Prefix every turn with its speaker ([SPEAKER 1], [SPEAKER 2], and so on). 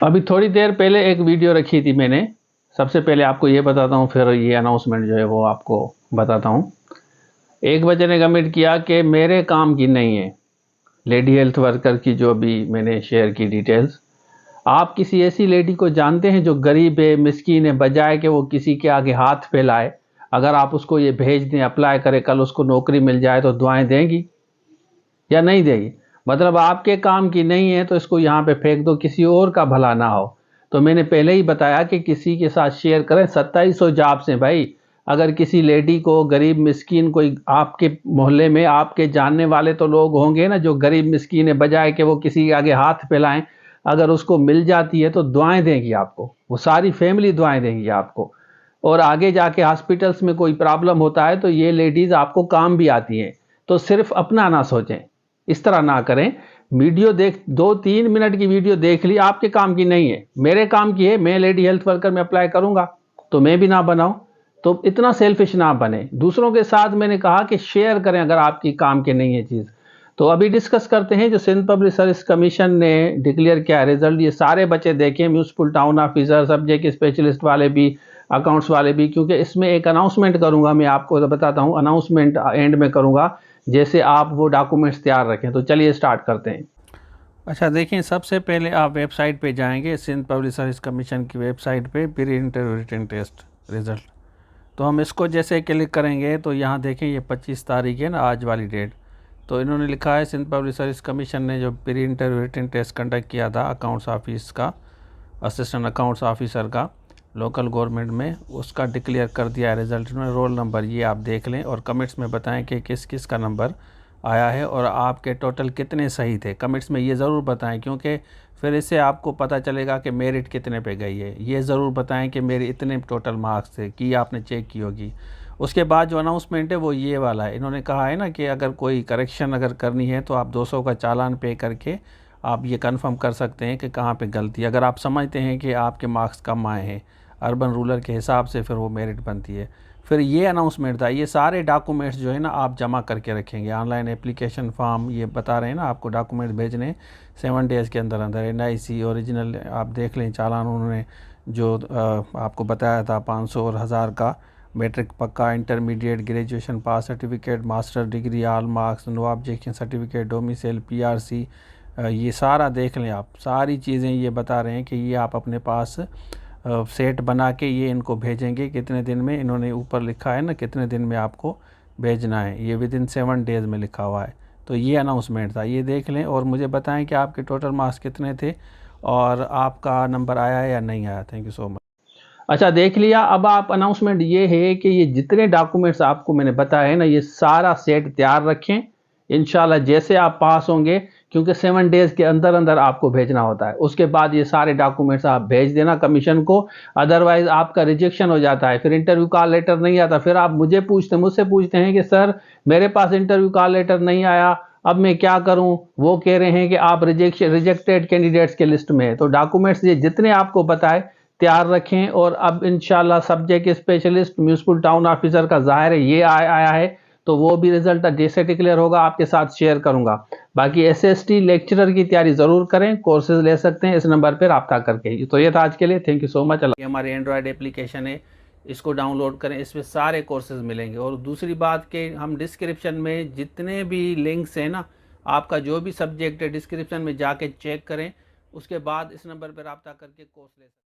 [SPEAKER 1] अभी थोड़ी देर पहले एक वीडियो रखी थी मैंने। सबसे पहले आपको ये बताता हूँ, फिर ये अनाउंसमेंट जो है वो आपको बताता हूँ। एक बच्चे ने कमेंट किया कि मेरे काम की नहीं है, लेडी हेल्थ वर्कर की जो भी मैंने शेयर की डिटेल्स। आप किसी ऐसी लेडी को जानते हैं जो गरीब है, मिस्कीन है, बजाय कि वो किसी के आगे हाथ फैलाए, अगर आप उसको ये भेज दें, अप्लाई करें, कल उसको नौकरी मिल जाए तो दुआएं देंगी या नहीं देगी? मतलब आपके काम की नहीं है तो इसको यहाँ पे फेंक दो, किसी और का भला ना हो। तो मैंने पहले ही बताया कि किसी के साथ शेयर करें। 2700 जॉब्स हैं भाई। अगर किसी लेडी को, गरीब मिस्कीन, कोई आपके मोहल्ले में आपके जानने वाले तो लोग होंगे ना जो गरीब मिस्कीन है, बजाय कि वो किसी के आगे हाथ फैलाएं, अगर उसको मिल जाती है तो दुआएं देगी आपको, वो सारी फैमिली दुआएं देगी आपको। और आगे जाके हॉस्पिटल्स में कोई प्रॉब्लम होता है तो ये लेडीज आपको काम भी आती हैं। तो सिर्फ अपना ना सोचें, इस तरह ना करें। वीडियो देख, 2-3 मिनट की वीडियो देख ली, आपके काम की नहीं है, मेरे काम की है। मैं लेडी हेल्थ वर्कर में अप्लाई करूंगा तो मैं भी ना बनाऊं। तो इतना सेल्फिश ना बने दूसरों के साथ। मैंने कहा कि शेयर करें अगर आपकी काम की नहीं है चीज़। तो अभी डिस्कस करते हैं जो सिंध पब्लिक सर्विस कमीशन ने डिक्लेयर किया रिजल्ट। ये सारे बच्चे देखें, municipal town officer, subject specialist वाले भी, अकाउंट्स वाले भी, क्योंकि इसमें एक अनाउंसमेंट करूंगा। मैं आपको बताता हूं, अनाउंसमेंट एंड में करूंगा, जैसे आप वो डॉक्यूमेंट्स तैयार रखें। तो चलिए स्टार्ट करते हैं।
[SPEAKER 2] अच्छा देखिए, सबसे पहले आप वेबसाइट पे जाएंगे, सिंध पब्लिक सर्विस कमीशन की वेबसाइट पे, pre interview written test result. तो हम इसको जैसे क्लिक करेंगे तो यहाँ देखें, ये 25 तारीख है ना, आज वाली डेट। तो इन्होंने लिखा है सिंध पब्लिक सर्विस कमीशन ने जो pre interview written test conduct किया था अकाउंट्स ऑफिस का, असिस्टेंट अकाउंट्स ऑफिसर का, लोकल गवर्नमेंट में, उसका डिक्लेयर कर दिया है रिज़ल्ट में। रोल नंबर ये आप देख लें और कमेंट्स में बताएं कि किस किस का नंबर आया है और आपके टोटल कितने सही थे। कमेंट्स में ये ज़रूर बताएं, क्योंकि फिर इससे आपको पता चलेगा कि मेरिट कितने पे गई है। ये ज़रूर बताएं कि मेरे इतने टोटल मार्क्स थे, कि आपने चेक की होगी। उसके बाद जो अनाउंसमेंट है वो ये वाला है। इन्होंने कहा है ना कि अगर कोई करेक्शन अगर करनी है तो आप 200 का चालान पे करके आप ये कंफर्म कर सकते हैं कि कहाँ पे गलती। अगर आप समझते हैं कि आपके मार्क्स कम आए हैं अर्बन रूरल के हिसाब से, फिर वो मेरिट बनती है। फिर ये अनाउंसमेंट था, ये सारे डॉक्यूमेंट्स जो है ना आप जमा करके रखेंगे। ऑनलाइन एप्लीकेशन फॉर्म ये बता रहे हैं ना आपको, डॉक्यूमेंट भेजने 7 डेज़ के अंदर अंदर। NIC ओरिजिनल आप देख लें, चालान उन्होंने जो आपको बताया था 500 और 1000 का, मैट्रिक पक्का, intermediate, graduation pass certificate, master degree, all marks, no objection certificate, domicile, PRC, ये सारा देख लें आप। सारी चीज़ें ये बता रहे हैं कि ये आप अपने पास सेट बना के ये इनको भेजेंगे कितने दिन में। इन्होंने ऊपर लिखा है ना कितने दिन में आपको भेजना है, ये विदिन 7 डेज़ में लिखा हुआ है। तो ये अनाउंसमेंट था, ये देख लें और मुझे बताएं कि आपके टोटल मार्क्स कितने थे और आपका नंबर आया है या नहीं आया। Thank you so much.
[SPEAKER 1] अच्छा, देख लिया। अब आप अनाउंसमेंट ये है कि ये जितने डॉक्यूमेंट्स आपको मैंने बताया है ना, ये सारा सेट तैयार रखें। इंशाल्लाह जैसे आप पास होंगे, क्योंकि 7 डेज के अंदर अंदर आपको भेजना होता है, उसके बाद ये सारे डॉक्यूमेंट्स आप भेज देना कमीशन को। अदरवाइज आपका रिजेक्शन हो जाता है, फिर इंटरव्यू कॉल लेटर नहीं आता। फिर आप मुझसे पूछते हैं कि सर मेरे पास इंटरव्यू कॉल लेटर नहीं आया, अब मैं क्या करूं? वो कह रहे हैं कि आप रिजेक्टेड कैंडिडेट्स के लिस्ट में है। तो डॉक्यूमेंट्स ये जितने आपको बताए तैयार रखें। और अब इंशाल्लाह subject specialist, municipal town officer का ज़ाहिर है ये आया है, तो वो भी रिजल्ट जैसे डिक्लेयर होगा आपके साथ शेयर करूंगा। बाकी SST लेक्चरर की तैयारी ज़रूर करें, कोर्सेज ले सकते हैं इस नंबर पर रब्ता करके। तो ये था आज के लिए, थैंक यू सो मच।
[SPEAKER 2] ये हमारे एंड्रॉयड एप्लीकेशन है, इसको डाउनलोड करें, इसमें सारे कोर्सेज मिलेंगे। और दूसरी बात कि हम डिस्क्रिप्शन में जितने भी लिंक्स हैं ना, आपका जो भी सब्जेक्ट है डिस्क्रिप्शन में जाके चेक करें, उसके बाद इस नंबर पर रब्ता करके कोर्स ले सकते हैं।